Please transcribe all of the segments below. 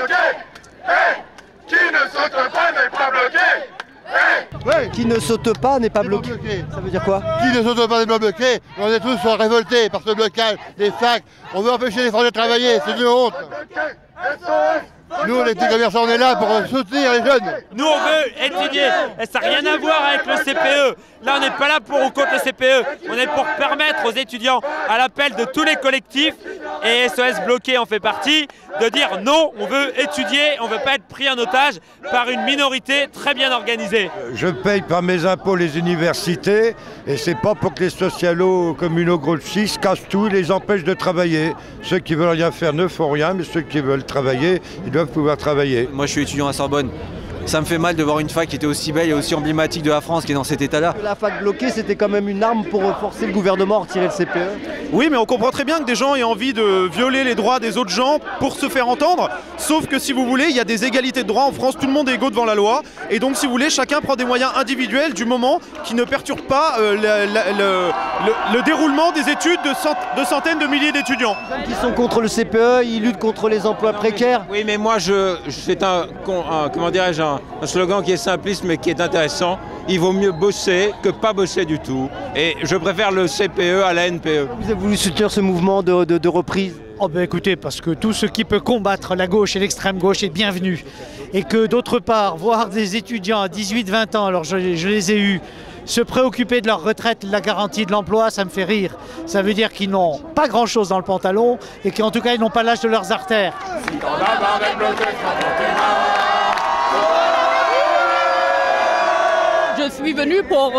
bloqué. Hey, qui ne saute pas n'est pas bloqué. Ouais. Qui ne saute pas n'est pas bloqué. Ça veut dire quoi? Qui ne saute pas n'est pas bloqué. On est tous révoltés par ce blocage des facs. On veut empêcher les Français de travailler, c'est une honte. Nous, les petits commerçants, on est là pour soutenir les jeunes. Nous, on veut étudier. Et ça n'a rien à voir avec le CPE. Là, on n'est pas là pour ou contre le CPE. On est pour permettre aux étudiants, à l'appel de tous les collectifs, et SOS Bloqué en fait partie, de dire non, on veut étudier, on ne veut pas être pris en otage par une minorité très bien organisée. Je paye par mes impôts les universités, et c'est pas pour que les socialos communaux grossissent, cassent tout, les empêchent de travailler. Ceux qui veulent rien faire ne font rien, mais ceux qui veulent travailler, ils doivent pouvoir travailler. Moi je suis étudiant à Sorbonne. Ça me fait mal de voir une fac qui était aussi belle et aussi emblématique de la France qui est dans cet état-là. La fac bloquée, c'était quand même une arme pour forcer le gouvernement à retirer le CPE. Oui, mais on comprend très bien que des gens aient envie de violer les droits des autres gens pour se faire entendre. Sauf que si vous voulez, il y a des égalités de droits en France, tout le monde est égaux devant la loi. Et donc si vous voulez, chacun prend des moyens individuels du moment qui ne perturbent pas le déroulement des études de centaines de milliers d'étudiants. Les gens qui sont contre le CPE, ils luttent contre les emplois précaires. Oui, mais moi, c'est comment dirais-je, un slogan qui est simpliste mais qui est intéressant. Il vaut mieux bosser que pas bosser du tout. Et je préfère le CPE à la NPE. Vous avez voulu soutenir ce mouvement de reprise? Oh ben écoutez, parce que tout ce qui peut combattre la gauche et l'extrême gauche est bienvenu. Et que d'autre part, voir des étudiants à 18-20 ans, alors je les ai eus, se préoccuper de leur retraite, de la garantie de l'emploi, ça me fait rire. Ça veut dire qu'ils n'ont pas grand-chose dans le pantalon et qu'en tout cas, ils n'ont pas l'âge de leurs artères. Je suis venue pour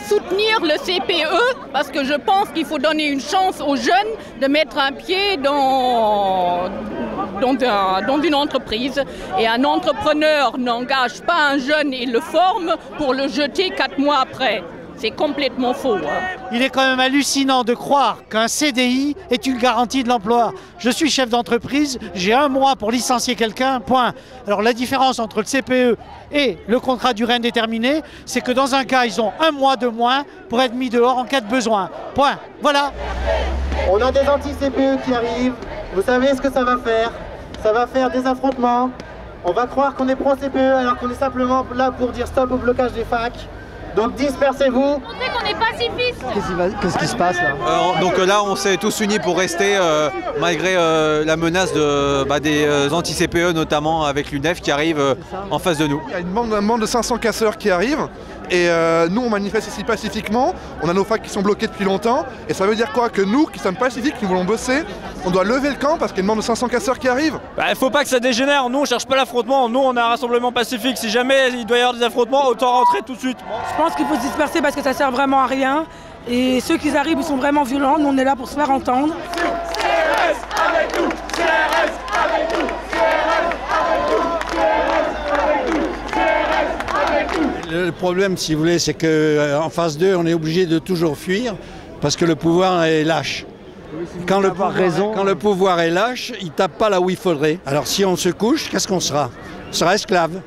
soutenir le CPE parce que je pense qu'il faut donner une chance aux jeunes de mettre un pied dans une entreprise. Et un entrepreneur n'engage pas un jeune et le forme pour le jeter 4 mois après. C'est complètement faux. Il est quand même hallucinant de croire qu'un CDI est une garantie de l'emploi. Je suis chef d'entreprise, j'ai 1 mois pour licencier quelqu'un, point. Alors la différence entre le CPE et le contrat à durée indéterminée, c'est que dans un cas, ils ont 1 mois de moins pour être mis dehors en cas de besoin. Point. Voilà. On a des anti-CPE qui arrivent. Vous savez ce que ça va faire? Ça va faire des affrontements. On va croire qu'on est pro-CPE alors qu'on est simplement là pour dire stop au blocage des facs. Donc dispersez-vous. Montrez qu'on est pacifiste. Qu'est-ce qui se passe là? Donc là, on s'est tous unis pour rester, malgré la menace des anti-CPE, notamment avec l'UNEF qui arrive en face de nous. Il y a une bande de 500 casseurs qui arrivent. Et nous, on manifeste ici pacifiquement. On a nos facs qui sont bloqués depuis longtemps. Et ça veut dire quoi? Que nous, qui sommes pacifiques, qui voulons bosser, on doit lever le camp parce qu'il y a une bande de 500 casseurs qui arrivent. Il faut pas que ça dégénère. Nous, on cherche pas l'affrontement. Nous, on a un rassemblement pacifique. Si jamais il doit y avoir des affrontements, autant rentrer tout de suite. Je pense qu'il faut se disperser parce que ça sert vraiment à rien. Et ceux qui arrivent, ils sont vraiment violents. Nous, on est là pour se faire entendre. CRS avec nous, CRS avec nous, CRS avec nous, CRS avec nous, CRS avec nous. Le problème, si vous voulez, c'est qu'en phase 2, on est obligé de toujours fuir parce que le pouvoir est lâche. Quand le pouvoir est lâche, il ne tape pas là où il faudrait. Alors si on se couche, qu'est-ce qu'on sera? On sera esclave.